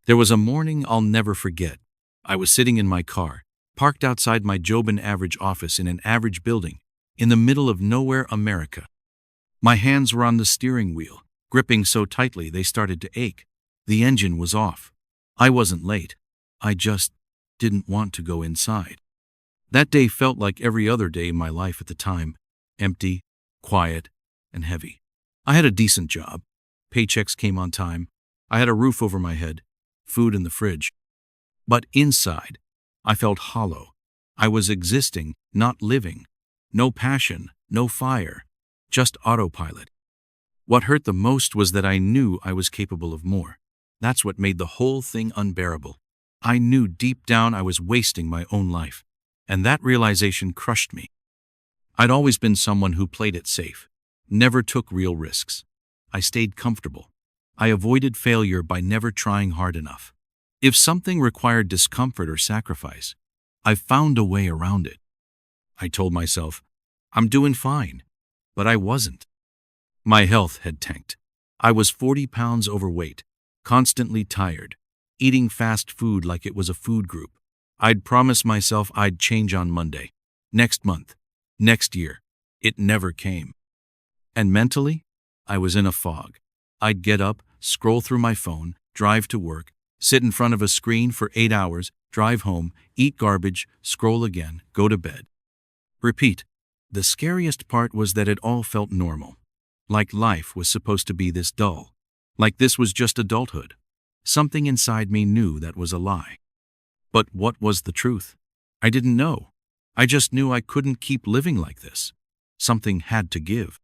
There was a morning I'll never forget. I was sitting in my car, parked outside my Job and Average office in an average building, in the middle of nowhere, America. My hands were on the steering wheel, gripping so tightly they started to ache. The engine was off. I wasn't late. I just didn't want to go inside. That day felt like every other day in my life at the time, empty, quiet, and heavy. I had a decent job. Paychecks came on time. I had a roof over my head, food in the fridge. But inside, I felt hollow. I was existing, not living. No passion, no fire, just autopilot. What hurt the most was that I knew I was capable of more. That's what made the whole thing unbearable. I knew deep down I was wasting my own life, and that realization crushed me. I'd always been someone who played it safe, never took real risks. I stayed comfortable. I avoided failure by never trying hard enough. If something required discomfort or sacrifice, I found a way around it. I told myself, I'm doing fine, but I wasn't. My health had tanked. I was 40 pounds overweight, constantly tired, eating fast food like it was a food group. I'd promised myself I'd change on Monday, next month, next year. It never came. And mentally, I was in a fog. I'd get up, scroll through my phone, drive to work, sit in front of a screen for 8 hours, drive home, eat garbage, scroll again, go to bed. Repeat. The scariest part was that it all felt normal. Like life was supposed to be this dull. Like this was just adulthood. Something inside me knew that was a lie. But what was the truth? I didn't know. I just knew I couldn't keep living like this. Something had to give.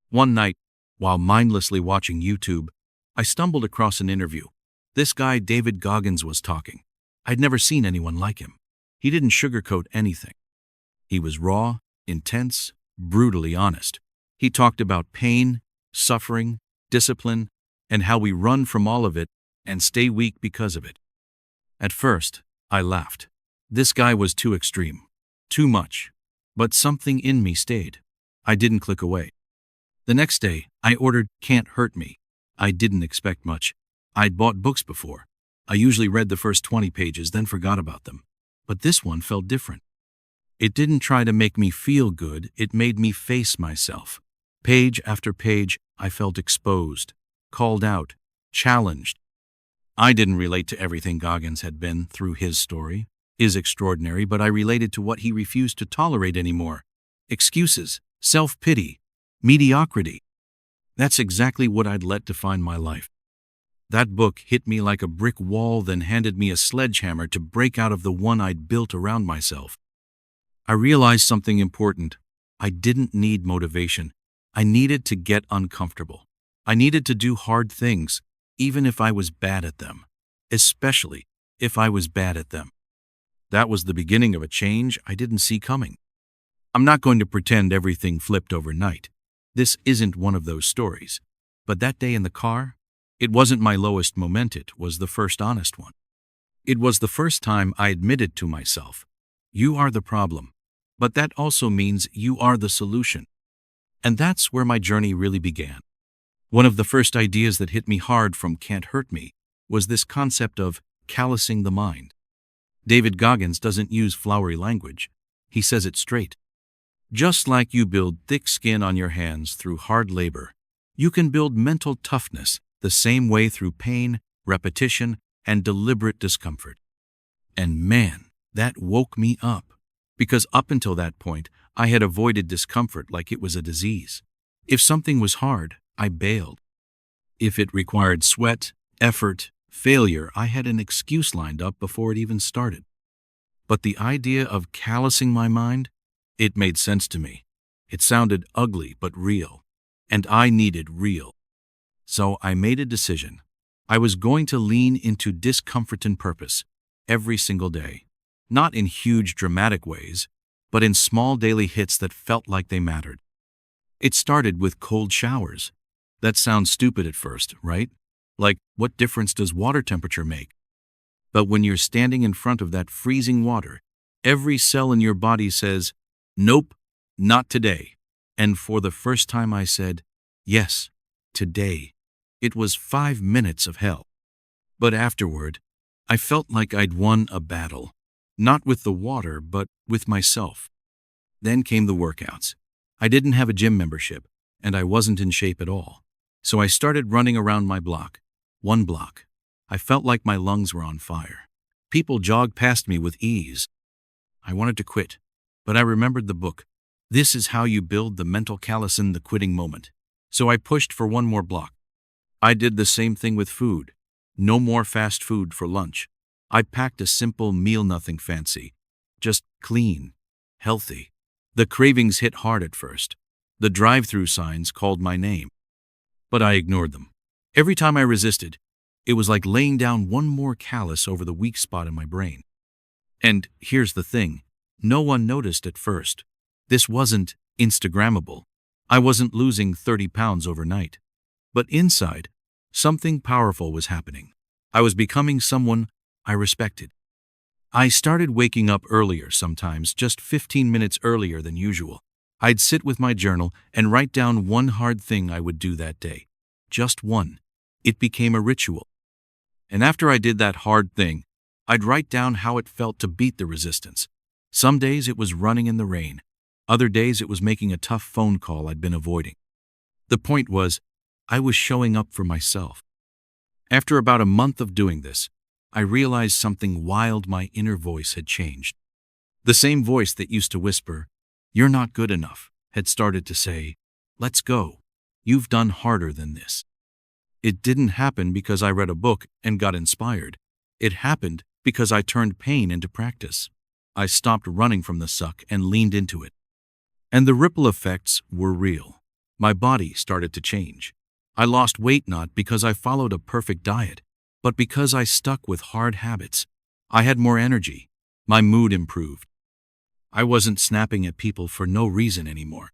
One night, while mindlessly watching YouTube, I stumbled across an interview. This guy, David Goggins, was talking. I'd never seen anyone like him. He didn't sugarcoat anything. He was raw, intense, brutally honest. He talked about pain, suffering, discipline, and how we run from all of it and stay weak because of it. At first, I laughed. This guy was too extreme. Too much. But something in me stayed. I didn't click away. The next day, I ordered Can't Hurt Me. I didn't expect much. I'd bought books before. I usually read the first 20 pages, then forgot about them. But this one felt different. It didn't try to make me feel good, it made me face myself. Page after page, I felt exposed, called out, challenged. I didn't relate to everything Goggins had been through. His story is extraordinary, but I related to what he refused to tolerate anymore. Excuses, self-pity, mediocrity. That's exactly what I'd let define my life. That book hit me like a brick wall, then handed me a sledgehammer to break out of the one I'd built around myself. I realized something important. I didn't need motivation. I needed to get uncomfortable. I needed to do hard things, even if I was bad at them. Especially if I was bad at them. That was the beginning of a change I didn't see coming. I'm not going to pretend everything flipped overnight. This isn't one of those stories. But that day in the car, it wasn't my lowest moment, it was the first honest one. It was the first time I admitted to myself, you are the problem, but that also means you are the solution. And that's where my journey really began. One of the first ideas that hit me hard from Can't Hurt Me was this concept of callousing the mind. David Goggins doesn't use flowery language. He says it straight. Just like you build thick skin on your hands through hard labor, you can build mental toughness the same way through pain, repetition, and deliberate discomfort. And man, that woke me up. Because up until that point, I had avoided discomfort like it was a disease. If something was hard, I bailed. If it required sweat, effort, failure, I had an excuse lined up before it even started. But the idea of callousing my mind, it made sense to me. It sounded ugly but real, and I needed real. So I made a decision. I was going to lean into discomfort and purpose every single day. Not in huge dramatic ways, but in small daily hits that felt like they mattered. It started with cold showers. That sounds stupid at first, right? Like, what difference does water temperature make? But when you're standing in front of that freezing water, every cell in your body says, nope, not today. And for the first time I said, yes, today. It was 5 minutes of hell. But afterward, I felt like I'd won a battle. Not with the water, but with myself. Then came the workouts. I didn't have a gym membership, and I wasn't in shape at all. So I started running around my block. One block. I felt like my lungs were on fire. People jogged past me with ease. I wanted to quit, but I remembered the book. This is how you build the mental callous in the quitting moment. So I pushed for one more block. I did the same thing with food. No more fast food for lunch. I packed a simple meal, nothing fancy. Just clean, healthy. The cravings hit hard at first. The drive-through signs called my name. But I ignored them. Every time I resisted, it was like laying down one more callus over the weak spot in my brain. And here's the thing. No one noticed at first. This wasn't Instagrammable. I wasn't losing 30 pounds overnight. But inside, something powerful was happening. I was becoming someone I respected. I started waking up earlier sometimes, just 15 minutes earlier than usual. I'd sit with my journal and write down one hard thing I would do that day. Just one. It became a ritual. And after I did that hard thing, I'd write down how it felt to beat the resistance. Some days it was running in the rain. Other days it was making a tough phone call I'd been avoiding. The point was, I was showing up for myself. After about a month of doing this, I realized something wild. My inner voice had changed. The same voice that used to whisper, "You're not good enough," had started to say, "Let's go. You've done harder than this." It didn't happen because I read a book and got inspired. It happened because I turned pain into practice. I stopped running from the suck and leaned into it. And the ripple effects were real. My body started to change. I lost weight not because I followed a perfect diet, but because I stuck with hard habits. I had more energy. My mood improved. I wasn't snapping at people for no reason anymore.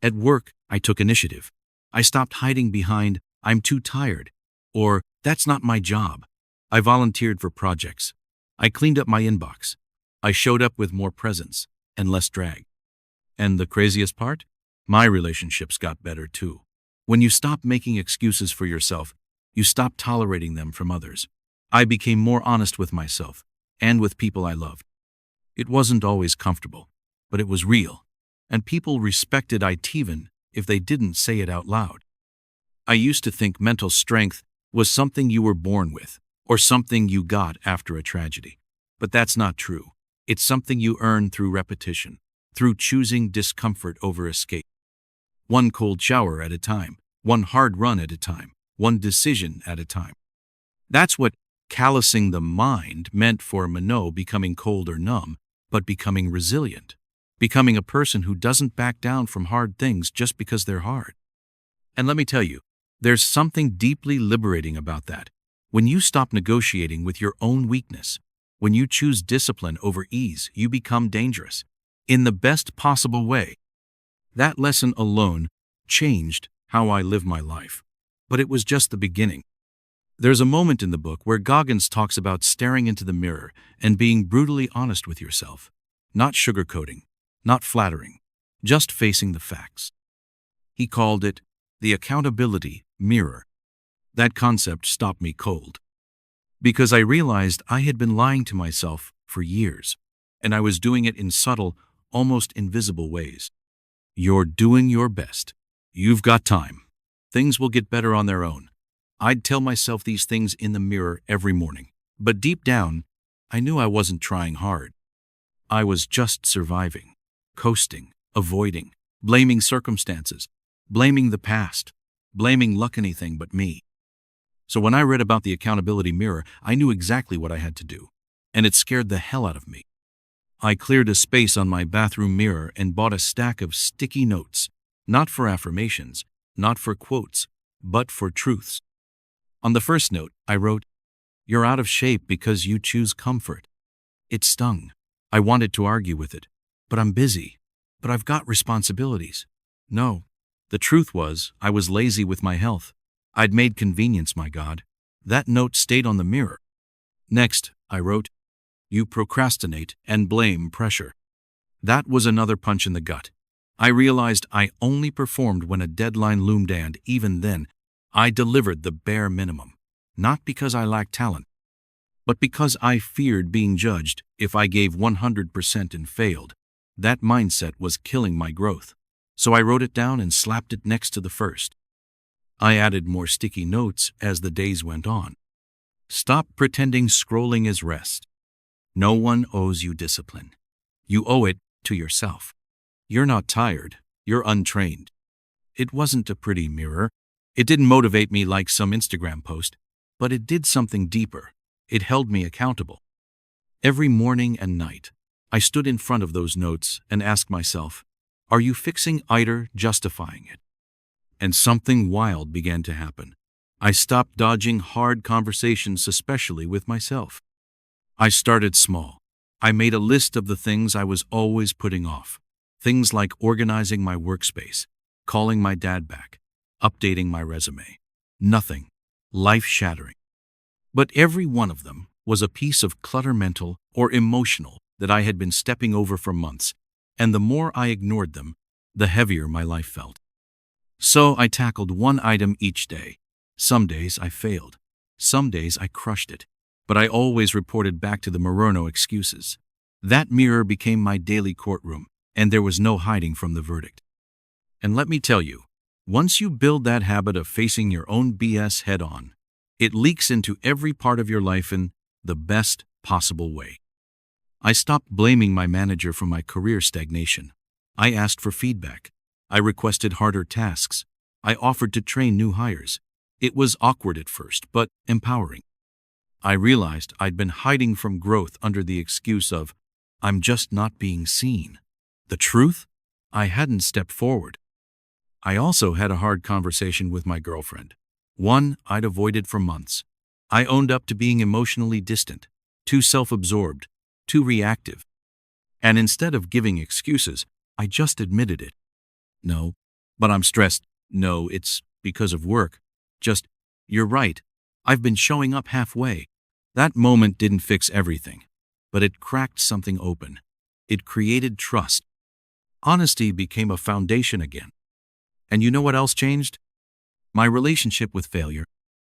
At work, I took initiative. I stopped hiding behind, "I'm too tired," or "That's not my job." I volunteered for projects. I cleaned up my inbox. I showed up with more presence and less drag. And the craziest part? My relationships got better too. When you stop making excuses for yourself, you stop tolerating them from others. I became more honest with myself and with people I loved. It wasn't always comfortable, but it was real, and people respected it even if they didn't say it out loud. I used to think mental strength was something you were born with, or something you got after a tragedy. But that's not true. It's something you earn through repetition, through choosing discomfort over escape. One cold shower at a time, one hard run at a time, one decision at a time. That's what callousing the mind meant for Minot, becoming cold or numb, but becoming resilient, becoming a person who doesn't back down from hard things just because they're hard. And let me tell you, there's something deeply liberating about that. When you stop negotiating with your own weakness, when you choose discipline over ease, you become dangerous, in the best possible way. That lesson alone changed how I live my life. But it was just the beginning. There's a moment in the book where Goggins talks about staring into the mirror and being brutally honest with yourself. Not sugarcoating, not flattering, just facing the facts. He called it the accountability mirror. That concept stopped me cold. Because I realized I had been lying to myself for years, and I was doing it in subtle, almost invisible ways. You're doing your best. You've got time. Things will get better on their own. I'd tell myself these things in the mirror every morning. But deep down, I knew I wasn't trying hard. I was just surviving, coasting, avoiding, blaming circumstances, blaming the past, blaming luck, anything but me. So when I read about the accountability mirror, I knew exactly what I had to do, and it scared the hell out of me. I cleared a space on my bathroom mirror and bought a stack of sticky notes, not for affirmations, not for quotes, but for truths. On the first note, I wrote, "You're out of shape because you choose comfort." It stung. I wanted to argue with it. But I'm busy. But I've got responsibilities. No. The truth was, I was lazy with my health. I'd made convenience my god. That note stayed on the mirror. Next, I wrote, "You procrastinate and blame pressure." That was another punch in the gut. I realized I only performed when a deadline loomed, and even then, I delivered the bare minimum. not because I lacked talent, but because I feared being judged if I gave 100% and failed. That mindset was killing my growth. So I wrote it down and slapped it next to the first. I added more sticky notes as the days went on. Stop pretending scrolling is rest. No one owes you discipline. You owe it to yourself. You're not tired. You're untrained. It wasn't a pretty mirror. It didn't motivate me like some Instagram post, but it did something deeper. It held me accountable. Every morning and night, I stood in front of those notes and asked myself, are you fixing it or justifying it? And something wild began to happen. I stopped dodging hard conversations, especially with myself. I started small. I made a list of the things I was always putting off. Things like organizing my workspace, calling my dad back, updating my resume. Nothing life-shattering. But every one of them was a piece of clutter, mental or emotional, that I had been stepping over for months, and the more I ignored them, the heavier my life felt. So I tackled one item each day. Some days I failed. Some days I crushed it. But I always reported back to the Morono excuses. That mirror became my daily courtroom, and there was no hiding from the verdict. And let me tell you, once you build that habit of facing your own BS head-on, it leaks into every part of your life in the best possible way. I stopped blaming my manager for my career stagnation. I asked for feedback. I requested harder tasks. I offered to train new hires. It was awkward at first, but empowering. I realized I'd been hiding from growth under the excuse of, I'm just not being seen. The truth? I hadn't stepped forward. I also had a hard conversation with my girlfriend, one I'd avoided for months. I owned up to being emotionally distant, too self-absorbed, too reactive. And instead of giving excuses, I just admitted it. No, but I'm stressed. No, it's because of work. Just, you're right. I've been showing up halfway. That moment didn't fix everything, but it cracked something open. It created trust. Honesty became a foundation again. And you know what else changed? My relationship with failure.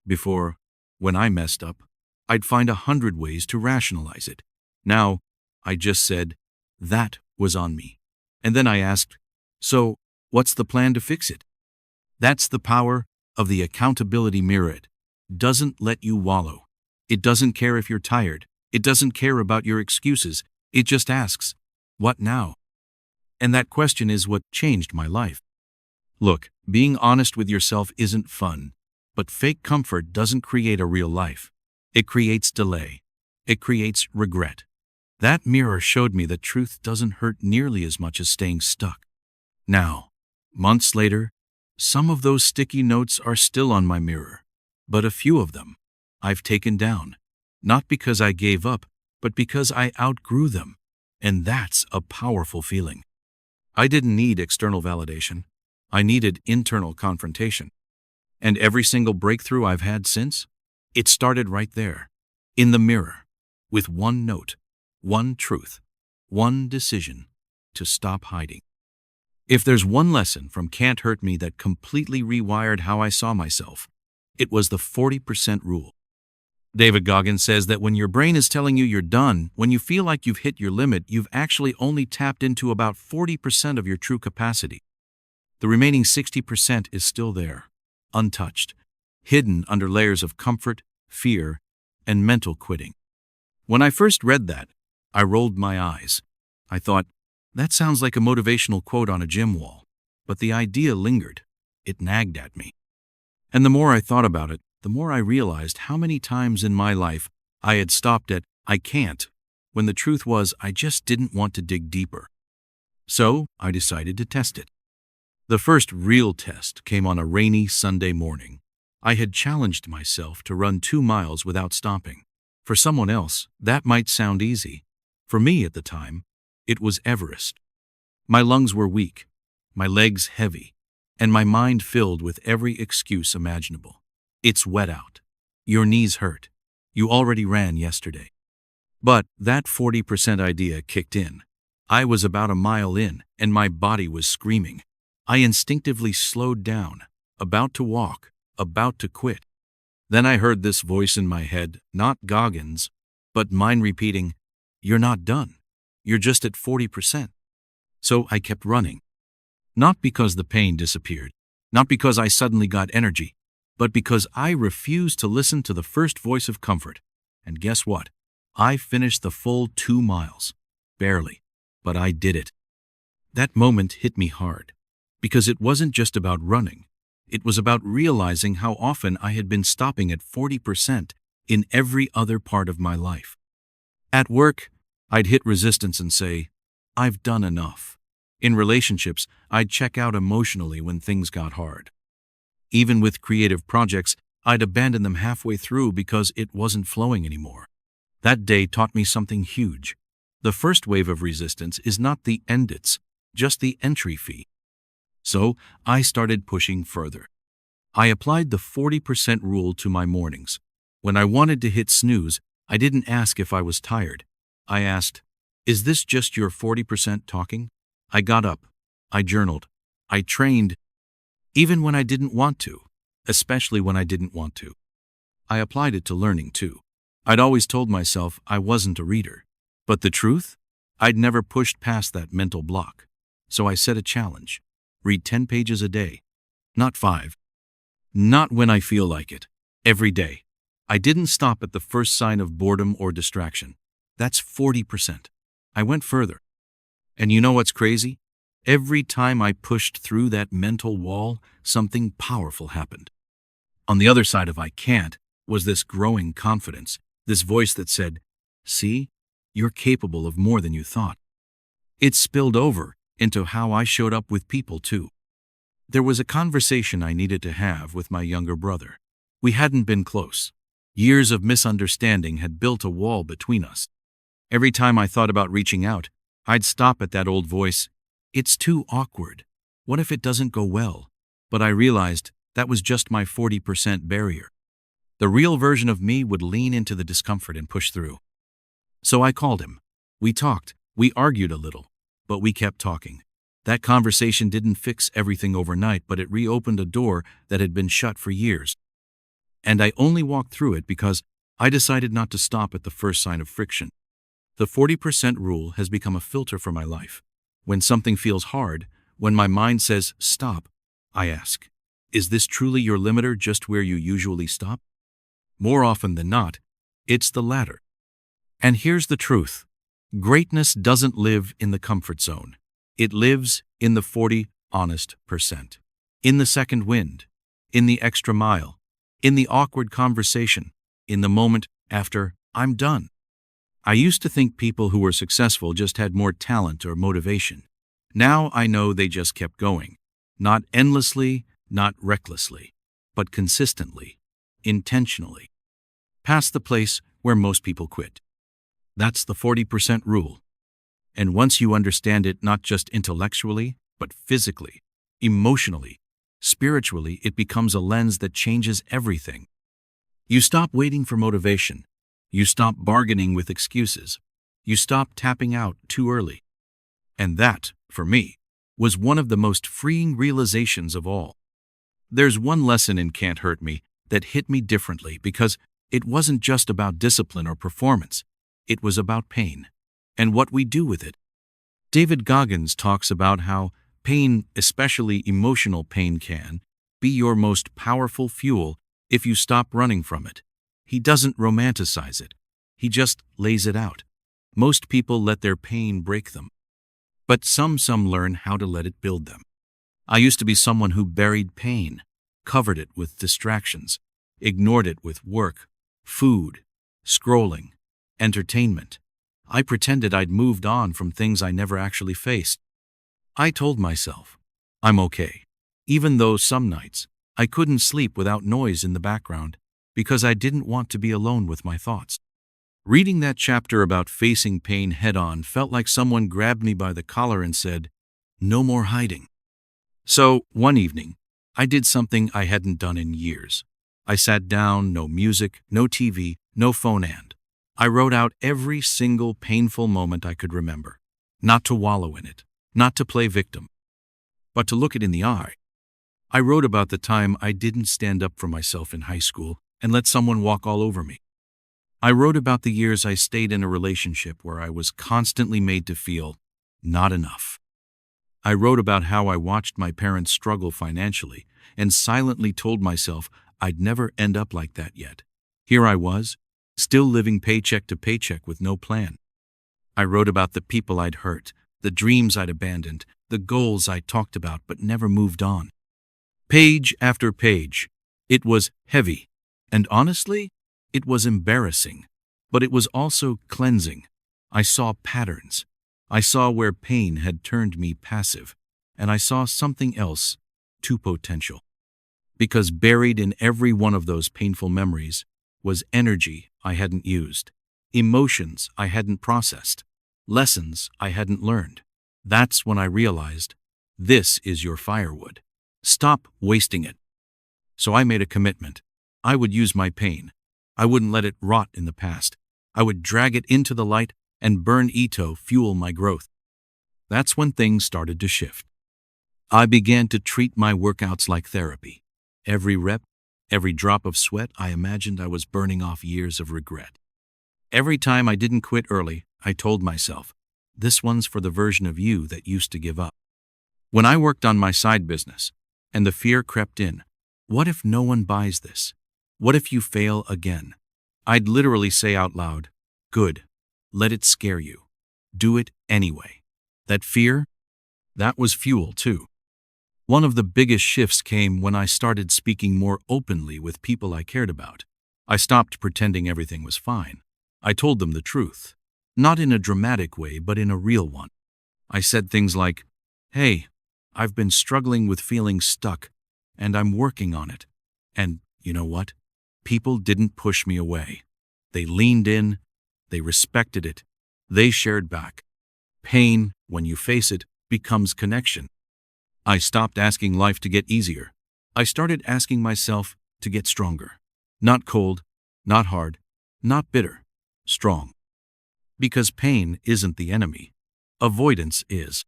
Before, when I messed up, I'd find 100 ways to rationalize it. Now, I just said, that was on me. And then I asked, so, what's the plan to fix it? That's the power of the accountability mirror. It doesn't let you wallow. It doesn't care if you're tired. It doesn't care about your excuses. It just asks, what now? And that question is what changed my life. Look, being honest with yourself isn't fun, but fake comfort doesn't create a real life. It creates delay. It creates regret. That mirror showed me that truth doesn't hurt nearly as much as staying stuck. Now, months later, some of those sticky notes are still on my mirror, but a few of them I've taken down, not because I gave up, but because I outgrew them. And that's a powerful feeling. I didn't need external validation. I needed internal confrontation. And every single breakthrough I've had since, it started right there, in the mirror, with one note, one truth, one decision to stop hiding. If there's one lesson from Can't Hurt Me that completely rewired how I saw myself, it was the 40% rule. David Goggins says that when your brain is telling you you're done, when you feel like you've hit your limit, you've actually only tapped into about 40% of your true capacity. The remaining 60% is still there, untouched, hidden under layers of comfort, fear, and mental quitting. When I first read that, I rolled my eyes. I thought, that sounds like a motivational quote on a gym wall. But the idea lingered. It nagged at me. And the more I thought about it, the more I realized how many times in my life I had stopped at, I can't, when the truth was I just didn't want to dig deeper. So I decided to test it. The first real test came on a rainy Sunday morning. I had challenged myself to run 2 miles without stopping. For someone else, that might sound easy. For me at the time, it was Everest. My lungs were weak, my legs heavy, and my mind filled with every excuse imaginable. It's wet out. Your knees hurt. You already ran yesterday. But that 40% idea kicked in. I was about a mile in, and my body was screaming. I instinctively slowed down, about to walk, about to quit. Then I heard this voice in my head, not Goggins, but mine repeating, "You're not done. You're just at 40%. So I kept running. Not because the pain disappeared, not because I suddenly got energy, but because I refused to listen to the first voice of comfort. And guess what? I finished the full 2 miles. Barely, but I did it. That moment hit me hard, because it wasn't just about running. It was about realizing how often I had been stopping at 40% in every other part of my life. At work, I'd hit resistance and say, "I've done enough." In relationships, I'd check out emotionally when things got hard. Even with creative projects, I'd abandon them halfway through because it wasn't flowing anymore. That day taught me something huge. The first wave of resistance is not the end, it's just the entry fee. So I started pushing further. I applied the 40% rule to my mornings. When I wanted to hit snooze, I didn't ask if I was tired. I asked, "Is this just your 40% talking?" I got up. I journaled. I trained, even when I didn't want to, especially when I didn't want to. I applied it to learning too. I'd always told myself I wasn't a reader. But the truth? I'd never pushed past that mental block. So I set a challenge. Read 10 pages a day. Not 5. Not when I feel like it. Every day. I didn't stop at the first sign of boredom or distraction. That's 40%. I went further. And you know what's crazy? Every time I pushed through that mental wall, something powerful happened. On the other side of "I can't" was this growing confidence, this voice that said, "See, you're capable of more than you thought." It spilled over into how I showed up with people too. There was a conversation I needed to have with my younger brother. We hadn't been close. Years of misunderstanding had built a wall between us. Every time I thought about reaching out, I'd stop at that old voice. "It's too awkward. What if it doesn't go well?" But I realized that was just my 40% barrier. The real version of me would lean into the discomfort and push through. So I called him. We talked. We argued a little, but we kept talking. That conversation didn't fix everything overnight, but it reopened a door that had been shut for years. And I only walked through it because I decided not to stop at the first sign of friction. The 40% rule has become a filter for my life. When something feels hard, when my mind says stop, I ask, "Is this truly your limiter, just where you usually stop?" More often than not, it's the latter. And here's the truth. Greatness doesn't live in the comfort zone. It lives in the 40 honest percent. In the second wind, in the extra mile, in the awkward conversation, in the moment after "I'm done." I used to think people who were successful just had more talent or motivation. Now I know they just kept going. Not endlessly, not recklessly, but consistently, intentionally. Past the place where most people quit. That's the 40% rule. And once you understand it not just intellectually, but physically, emotionally, spiritually, it becomes a lens that changes everything. You stop waiting for motivation. You stop bargaining with excuses. You stop tapping out too early. And that, for me, was one of the most freeing realizations of all. There's one lesson in Can't Hurt Me that hit me differently because it wasn't just about discipline or performance. It was about pain and what we do with it. David Goggins talks about how pain, especially emotional pain, can be your most powerful fuel if you stop running from it. He doesn't romanticize it. He just lays it out. Most people let their pain break them. But some learn how to let it build them. I used to be someone who buried pain, covered it with distractions, ignored it with work, food, scrolling, entertainment. I pretended I'd moved on from things I never actually faced. I told myself, I'm okay, even though some nights I couldn't sleep without noise in the background because I didn't want to be alone with my thoughts. Reading that chapter about facing pain head-on felt like someone grabbed me by the collar and said, "No more hiding." So, one evening, I did something I hadn't done in years. I sat down, no music, no TV, no phone, and I wrote out every single painful moment I could remember. Not to wallow in it, not to play victim, but to look it in the eye. I wrote about the time I didn't stand up for myself in high school, and let someone walk all over me. I wrote about the years I stayed in a relationship where I was constantly made to feel not enough. I wrote about how I watched my parents struggle financially and silently told myself I'd never end up like that yet. Here I was, still living paycheck to paycheck with no plan. I wrote about the people I'd hurt, the dreams I'd abandoned, the goals I talked about but never moved on. Page after page. It was heavy, and honestly, it was embarrassing, but it was also cleansing. I saw patterns. I saw where pain had turned me passive, and I saw something else, too potential. Because buried in every one of those painful memories was energy I hadn't used, emotions I hadn't processed, lessons I hadn't learned. That's when I realized, this is your firewood. Stop wasting it. So I made a commitment. I would use my pain. I wouldn't let it rot in the past. I would drag it into the light and burn it to fuel my growth. That's when things started to shift. I began to treat my workouts like therapy. Every rep, every drop of sweat, I imagined I was burning off years of regret. Every time I didn't quit early, I told myself, this one's for the version of you that used to give up. When I worked on my side business, and the fear crept in, what if no one buys this? What if you fail again? I'd literally say out loud, good, let it scare you. Do it anyway. That fear, that was fuel too. One of the biggest shifts came when I started speaking more openly with people I cared about. I stopped pretending everything was fine. I told them the truth, not in a dramatic way, but in a real one. I said things like, hey, I've been struggling with feeling stuck, and I'm working on it. And you know what? People didn't push me away. They leaned in, they respected it, they shared back. Pain, when you face it, becomes connection. I stopped asking life to get easier. I started asking myself to get stronger. Not cold, not hard, not bitter, strong. Because pain isn't the enemy. Avoidance is.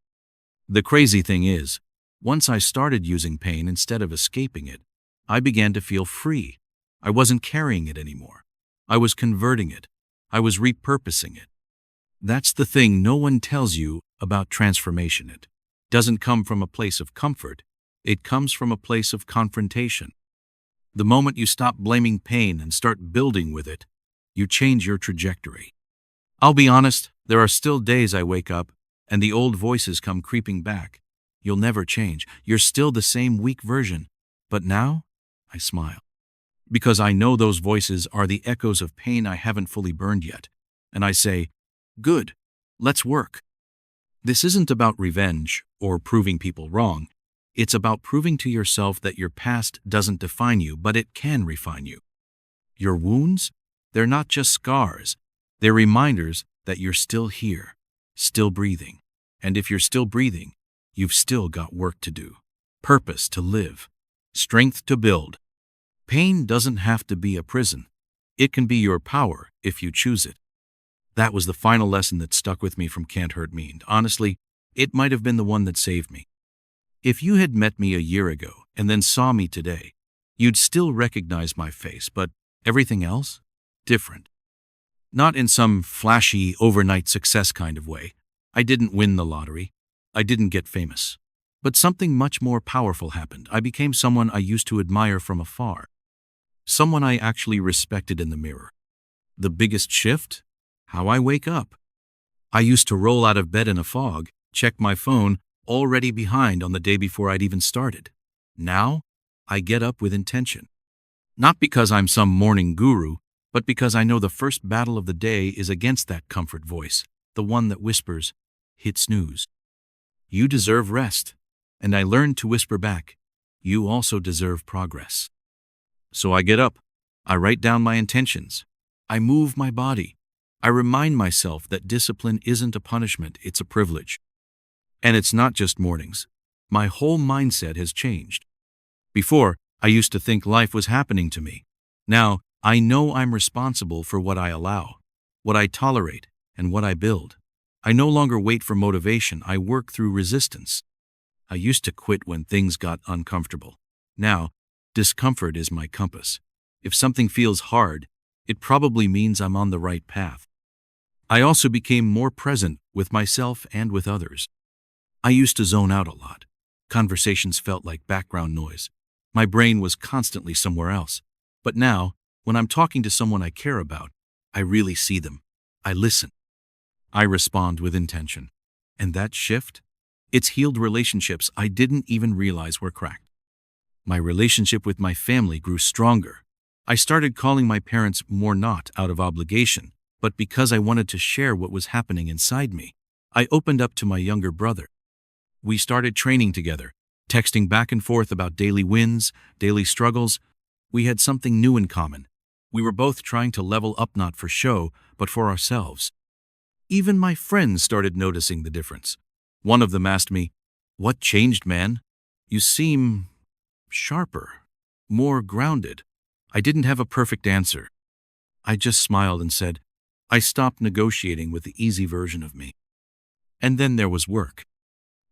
The crazy thing is, once I started using pain instead of escaping it, I began to feel free. I wasn't carrying it anymore. I was converting it. I was repurposing it. That's the thing no one tells you about transformation. It doesn't come from a place of comfort. It comes from a place of confrontation. The moment you stop blaming pain and start building with it, you change your trajectory. I'll be honest, there are still days I wake up and the old voices come creeping back. You'll never change. You're still the same weak version. But now, I smile. Because I know those voices are the echoes of pain I haven't fully burned yet. And I say, good, let's work. This isn't about revenge or proving people wrong. It's about proving to yourself that your past doesn't define you, but it can refine you. Your wounds, they're not just scars. They're reminders that you're still here, still breathing. And if you're still breathing, you've still got work to do, purpose to live, strength to build. Pain doesn't have to be a prison. It can be your power if you choose it. That was the final lesson that stuck with me from Can't Hurt Me, and honestly, it might have been the one that saved me. If you had met me a year ago and then saw me today, you'd still recognize my face, but everything else? Different. Not in some flashy, overnight success kind of way. I didn't win the lottery. I didn't get famous. But something much more powerful happened. I became someone I used to admire from afar. Someone I actually respected in the mirror. The biggest shift? How I wake up. I used to roll out of bed in a fog, check my phone, already behind on the day before I'd even started. Now, I get up with intention. Not because I'm some morning guru, but because I know the first battle of the day is against that comfort voice, the one that whispers, hit snooze. You deserve rest. And I learned to whisper back, you also deserve progress. So I get up. I write down my intentions. I move my body. I remind myself that discipline isn't a punishment, it's a privilege. And it's not just mornings. My whole mindset has changed. Before, I used to think life was happening to me. Now, I know I'm responsible for what I allow, what I tolerate, and what I build. I no longer wait for motivation, I work through resistance. I used to quit when things got uncomfortable. Now, discomfort is my compass. If something feels hard, it probably means I'm on the right path. I also became more present with myself and with others. I used to zone out a lot. Conversations felt like background noise. My brain was constantly somewhere else. But now, when I'm talking to someone I care about, I really see them. I listen. I respond with intention. And that shift? It's healed relationships I didn't even realize were cracked. My relationship with my family grew stronger. I started calling my parents more not out of obligation, but because I wanted to share what was happening inside me. I opened up to my younger brother. We started training together, texting back and forth about daily wins, daily struggles. We had something new in common. We were both trying to level up not for show, but for ourselves. Even my friends started noticing the difference. One of them asked me, "What changed, man? You seem sharper, more grounded." I didn't have a perfect answer. I just smiled and said, I stopped negotiating with the easy version of me. And then there was work.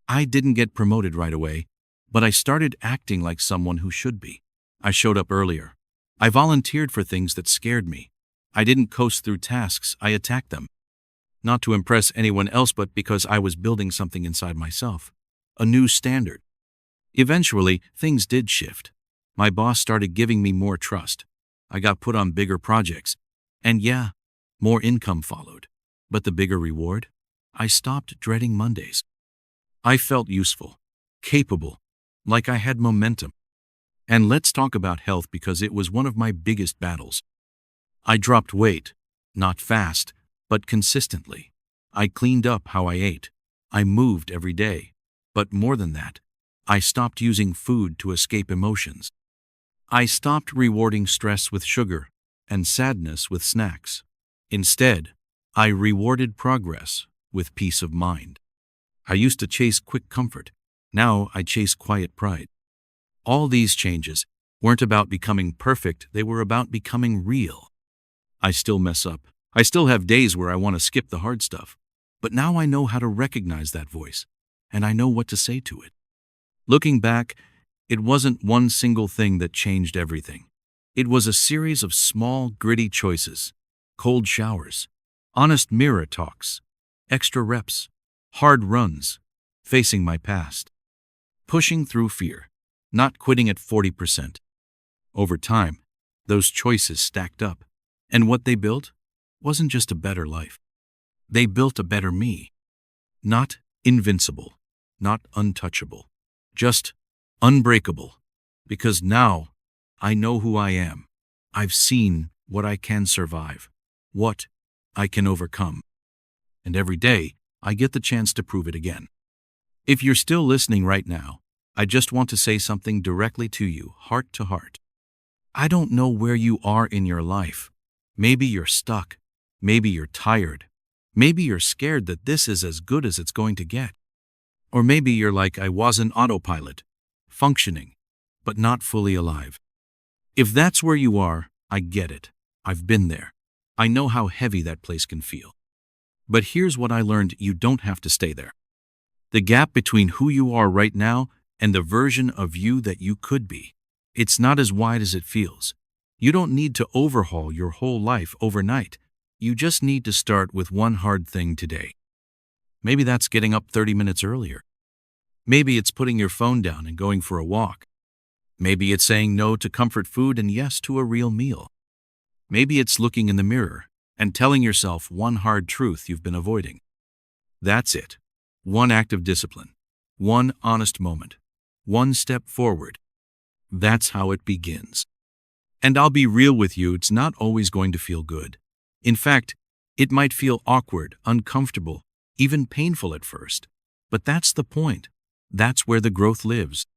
I didn't get promoted right away, but I started acting like someone who should be. I showed up earlier. I volunteered for things that scared me. I didn't coast through tasks, I attacked them. Not to impress anyone else, but because I was building something inside myself. A new standard. Eventually, things did shift. My boss started giving me more trust. I got put on bigger projects. And yeah, more income followed. But the bigger reward? I stopped dreading Mondays. I felt useful, capable, like I had momentum. And let's talk about health because it was one of my biggest battles. I dropped weight, not fast, but consistently. I cleaned up how I ate. I moved every day. But more than that, I stopped using food to escape emotions. I stopped rewarding stress with sugar and sadness with snacks. Instead, I rewarded progress with peace of mind. I used to chase quick comfort. Now I chase quiet pride. All these changes weren't about becoming perfect, they were about becoming real. I still mess up. I still have days where I want to skip the hard stuff. But now I know how to recognize that voice, and I know what to say to it. Looking back, it wasn't one single thing that changed everything. It was a series of small, gritty choices, cold showers, honest mirror talks, extra reps, hard runs, facing my past, pushing through fear, not quitting at 40%. Over time, those choices stacked up, and what they built wasn't just a better life. They built a better me. Not invincible, not untouchable, just unbreakable. Because now I know who I am. I've seen what I can survive, what I can overcome. And every day, I get the chance to prove it again. If you're still listening right now, I just want to say something directly to you, heart to heart. I don't know where you are in your life. Maybe you're stuck. Maybe you're tired. Maybe you're scared that this is as good as it's going to get. Or maybe you're like I was, an autopilot, functioning, but not fully alive. If that's where you are, I get it. I've been there. I know how heavy that place can feel. But here's what I learned: you don't have to stay there. The gap between who you are right now and the version of you that you could be, it's not as wide as it feels. You don't need to overhaul your whole life overnight. You just need to start with one hard thing today. Maybe that's getting up 30 minutes earlier. Maybe it's putting your phone down and going for a walk. Maybe it's saying no to comfort food and yes to a real meal. Maybe it's looking in the mirror and telling yourself one hard truth you've been avoiding. That's it. One act of discipline. One honest moment. One step forward. That's how it begins. And I'll be real with you, it's not always going to feel good. In fact, it might feel awkward, uncomfortable, even painful at first. But that's the point. That's where the growth lives.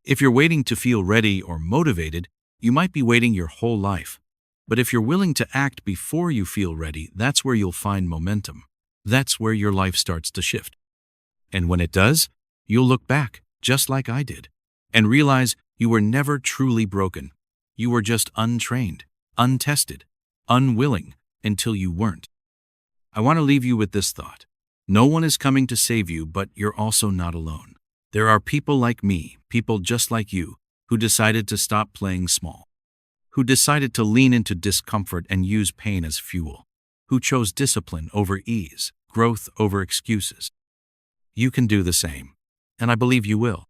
If you're waiting to feel ready or motivated, you might be waiting your whole life. But if you're willing to act before you feel ready, that's where you'll find momentum. That's where your life starts to shift. And when it does, you'll look back, just like I did, and realize you were never truly broken. You were just untrained, untested, unwilling, until you weren't. I want to leave you with this thought. No one is coming to save you, but you're also not alone. There are people like me, people just like you, who decided to stop playing small. who decided to lean into discomfort and use pain as fuel, who chose discipline over ease, growth over excuses. You can do the same, and I believe you will.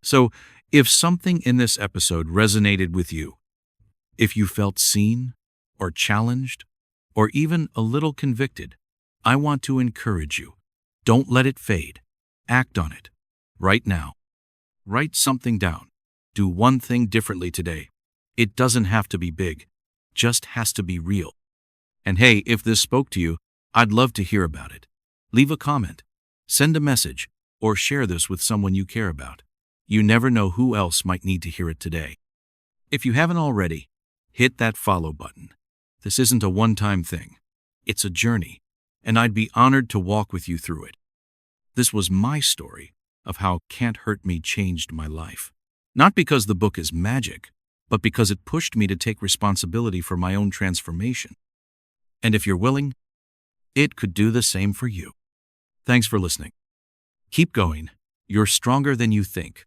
So, if something in this episode resonated with you, if you felt seen, or challenged, or even a little convicted, I want to encourage you. Don't let it fade. Act on it. Right now. Write something down. Do one thing differently today. It doesn't have to be big, just has to be real. And hey, if this spoke to you, I'd love to hear about it. Leave a comment, send a message, or share this with someone you care about. You never know who else might need to hear it today. If you haven't already, hit that follow button. This isn't a one-time thing. It's a journey, and I'd be honored to walk with you through it. This was my story of how Can't Hurt Me changed my life. Not because the book is magic, but because it pushed me to take responsibility for my own transformation. And if you're willing, it could do the same for you. Thanks for listening. Keep going. You're stronger than you think.